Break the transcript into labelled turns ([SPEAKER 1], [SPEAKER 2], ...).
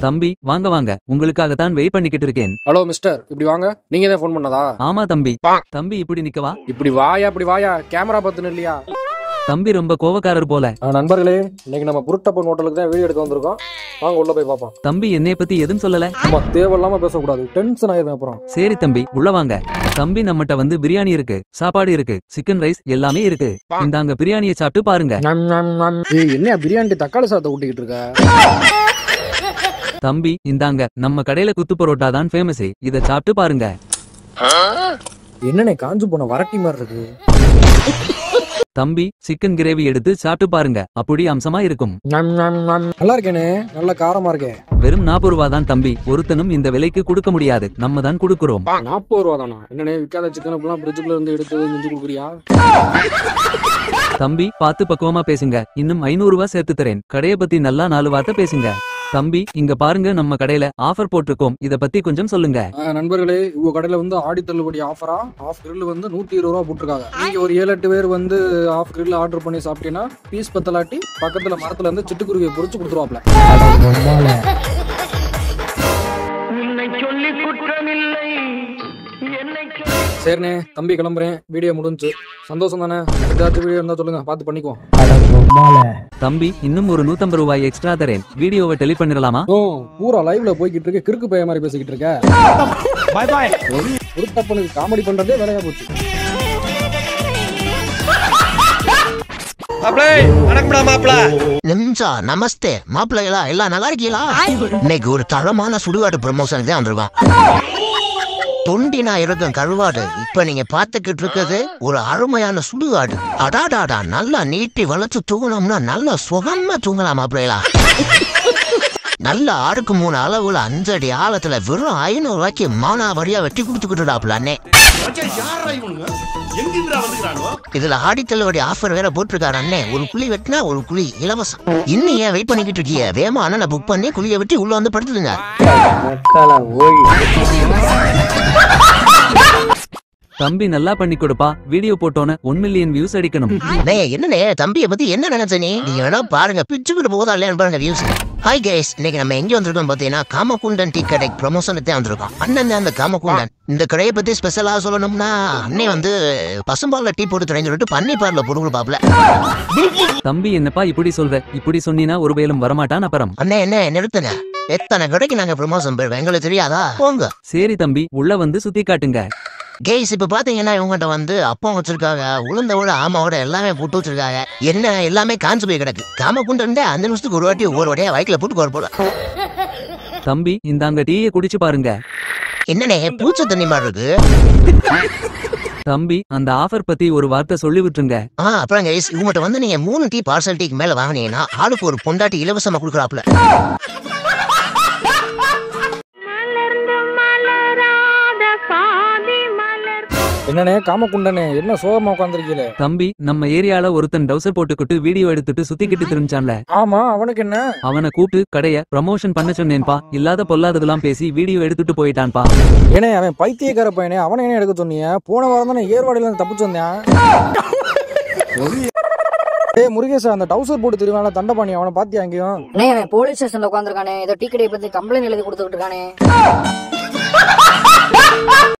[SPEAKER 1] தம்பி வாங்க வாங்க, உங்களுக்காக தான் வெயிட் பண்ணிக்கிட்டு இருக்கேன்.
[SPEAKER 2] ஹலோ மிஸ்டர், இப்படி வாங்க. நீங்க தான் ஃபோன் பண்ணதா?
[SPEAKER 1] ஆமா தம்பி. தம்பி இப்படி நிக்கவா?
[SPEAKER 2] இப்படி வாயா, கேமரா பார்த்துன்னு இல்லையா?
[SPEAKER 1] தம்பி ரொம்ப கோவக்காரர் போல.
[SPEAKER 2] நண்பர்களே, இன்னைக்கு நம்ம புருட்டப்பன் ஹோட்டலுக்கு தான் வீடியோ எடுக்க வந்திருக்கோம். வாங்க உள்ள போய் பாப்போம்.
[SPEAKER 1] தம்பி என்னைய பத்தி எதுவும் சொல்லல.
[SPEAKER 2] நம்ம தேவையில்லாம பேசக்கூடாது, டென்ஷன் ஆயிடும் அப்புறம்.
[SPEAKER 1] சரி தம்பி உள்ள வாங்க. தம்பி நம்மகிட்ட வந்து பிரியாணி இருக்கு, சாப்பாடு இருக்கு, சிக்கன் ரைஸ் எல்லாமே இருக்கு. இந்தாங்க பிரியாணியை சாப்பிட்டு பாருங்க.
[SPEAKER 2] என்ன பிரியாணி தக்காளி சாதத்தை ஊட்டிக்கிட்டு இருக்க?
[SPEAKER 1] தம்பி இந்தாங்க, நம்ம கடையில குத்து பரோட்டா தான் ஃபேமஸ். இத சாப்பிட்டு பாருங்க.
[SPEAKER 2] என்னனே காஞ்சு போன வரட்டி மாதிரி இருக்கு.
[SPEAKER 1] தம்பி சிக்கன் கிரேவி எடுத்து சாப்பிட்டு பாருங்க, அப்படி அம்சமா இருக்கும்.
[SPEAKER 2] நல்லா இருக்கேனே, நல்ல காரமா இருக்கே.
[SPEAKER 1] வெறும் 40 ரூபா தான் தம்பி, ஒருத்தனும் இந்த விலைக்கு கொடுக்க முடியாது, நம்ம தான் கொடுக்கிறோம்.
[SPEAKER 2] 40 ரூபா தானா? என்னனே விக்காத சிக்கன் எல்லாம் ஃப்ரிட்ஜ்ல இருந்து எடுத்து செஞ்சு கொடுக்குறியா?
[SPEAKER 1] தம்பி பார்த்து பக்குவமா பேசுங்க, இன்னும் 500 ரூபா சேர்த்து தரேன். கடையை பத்தி நல்லா 4 வார்த்தை பேசுங்க. தம்பி இங்க பாருங்க, நம்ம கடையில ஆஃபர் போட்டிருக்கோம், இத பத்தி கொஞ்சம் சொல்லுங்க.
[SPEAKER 2] நண்பர்களே, உங்க கடையில வந்து ஆடி தள்ளுபடி ஆஃபரா ஆஃப் கிரில் வந்து 120 ரூபா போட்டிருக்காங்க. நீங்க ஒரு 7-8 பேர் வந்து ஆஃப் கிரில் ஆர்டர் பண்ணி சாப்பிட்டீங்கன்னா பீஸ் பத்தலாட்டி பக்கத்துல மரத்துல இருந்து சிட்டுக்குருவியை பொறிச்சு கொடுத்துருவாப்ல. சரிண்ணே தம்பி, கிளம்புறேன். வீடியோ முடிஞ்சு சந்தோஷம் தானே? ஏதாச்சும் வீடியோ இருந்தா சொல்லுங்க, பார்த்து பண்ணிக்குவோம்.
[SPEAKER 1] தம்பி இன்னும் ஒரு 150 ரூபாய் எக்ஸ்ட்ரா தரேன், வீடியோவை டெலிட் பண்ணிடலாமா?
[SPEAKER 2] பூரா லைவ்ல போய்கிட்டு இருக்க, கிறுக்கு பைய மாதிரி பேசிக்கிட்டு இருக்க. பாய் பாய். புருட்டப்பனுக்கு காமெடி பண்றதே வேலையா போச்சு.
[SPEAKER 3] நமஸ்தே மாப்பிள்ளைகளா, எல்லாம் நல்லா இருக்கீங்களா? இன்னைக்கு ஒரு தரமான சுடுகாடு ப்ரமோஷன் தான் வந்திருக்கான். தொண்டினா இருக்கும் கருவாடு. இப்ப நீங்க பாத்துக்கிட்டு இருக்கிறது ஒரு அருமையான சுடுகாடு. அடாடாடா, நல்லா நீட்டி வளர்த்து தூங்கணும்னா நல்லா சுகமா தூங்கலாம் மாப்பிள்ளைகளா. நல்ல 6:3 அளவுல 5 அடி ஆழத்துல வெறும் 500 ரூபாய்க்கு மானாவரியா வெட்டி கொடுத்துக்கிட்டுடாப்ல அண்ணே. இதுல ஆடி தள்ளுபடி ஆஃபர் வேற போட்டிருக்காரு அண்ணே. ஒரு குழி வெட்டினா ஒரு குழி இலவசம். இன்னும் ஏன் வெயிட் பண்ணிக்கிட்டு இருக்கீங்க? வேமா அண்ணனை புக் பண்ணி குழியை வெட்டி உள்ள வந்து படுத்துடுங்க.
[SPEAKER 1] தம்பி நல்லா பண்ணி கொடுப்பா, வீடியோ போட்டோன்னு 1 மில்லியன் வியூஸ் அடிக்கணும்.
[SPEAKER 3] என்னண்ணே தம்பியை பத்தி என்ன நினைச்ச நீ? நீங்க வேணா பாருங்க, பிச்சுக்கிட்டு போதா இல்லையா பாருங்க வியூஸ். ஹாய் கைஸ், இன்னைக்கு நம்ம எங்க வந்திருக்கோம் பாத்தீங்கன்னா காமகுண்டன் டீ கடை ப்ரமோஷனுக்கு தான் வந்திருக்கோம். அண்ணன் அந்த காமகுண்டன். இந்த கடையை பத்தி ஸ்பெஷலா சொல்லணும்னா, அண்ணே வந்து பசும்பால்ல டீ போட்டு தரேன்னு சொல்லிட்டு பன்னிப்பார்ல போட்டு கொடுப்பாப்ல.
[SPEAKER 1] தம்பி என்னப்பா இப்படி சொல்ற? இப்படி சொன்னீனா ஒரு வேலும் வரமாட்டான் அப்புறம்.
[SPEAKER 3] அண்ணே என்ன நிறுத்துங்க, எத்தனை கடைக்கு நாங்க ப்ரமோஷன் போயிருவோம், எங்களுக்கு தெரியாதா? போங்க.
[SPEAKER 1] சரி தம்பி, உள்ள வந்து சுத்தி காட்டுங்க.
[SPEAKER 3] கேஸ் இப்ப பாத்தீங்கன்னா இவங்ககிட்ட வந்து அப்பம் வச்சிருக்காங்க, உளுந்தோட ஆமாவோட எல்லாமே போட்டு வச்சிருக்காங்க. என்ன எல்லாமே காஞ்சு போய் கிடக்கு. காமகுண்டன் 5 நிமிஷத்துக்கு ஒரு வாட்டி ஒவ்வொரு வாட்டியா வயிற்றுல போட்டு கோர போல.
[SPEAKER 1] தம்பி இந்தாங்க டீயை குடிச்சு பாருங்க.
[SPEAKER 3] என்னண்ணே பூச்ச தண்ணி மாதிரி இருக்கு.
[SPEAKER 1] தம்பி அந்த ஆஃபர் பத்தி ஒரு வார்த்தை சொல்லி விட்டுருங்க.
[SPEAKER 3] அப்புறம் கைஸ், இவங்ககிட்ட வந்து நீங்க 3 டீ பார்சல் டீக்கு மேல வாங்கினீங்கன்னா ஆளுக்கு ஒரு பொண்டாட்டி இலவசமா கொடுக்குறாப்ல.
[SPEAKER 2] என்னனே காமகுண்டனே, என்ன சோகமா உட்கார்ந்திருக்கீல?
[SPEAKER 1] தம்பி நம்ம ஏரியால ஒருத்தன் டவுசர் போட்டுக்கிட்டு வீடியோ எடுத்துட்டு சுத்திக்கிட்டு திரும்பிச்சான்ல.
[SPEAKER 2] ஆமா, அவனுக்கு என்ன?
[SPEAKER 1] அவனை கூப்பிட்டு கடைய ப்ரமோஷன் பண்ண சொன்னேன்பா. இல்லாத பொல்லாததெல்லாம் பேசி வீடியோ எடுத்துட்டு போயிட்டான்பா.
[SPEAKER 2] ஏனே அவன் பைத்தியக்கார பையனே, அவனை என்ன எடுக்க சொன்னீங்க? போன வாரம் தானே ஏர்வாடியில இருந்து தப்பிச்சு வந்தேன். முருகேசா, அந்த டவுசர் போட்டு திருவான தண்டபாணி, அவனை பாத்தியா? அங்கேயும்
[SPEAKER 4] போலீஸ் ஸ்டேஷன்ல உட்காந்துருக்கானே, ஏதோ டீ கடையை பத்தி கம்ப்ளைண்ட் எழுதி கொடுத்துக்கிட்டு இருக்கானே.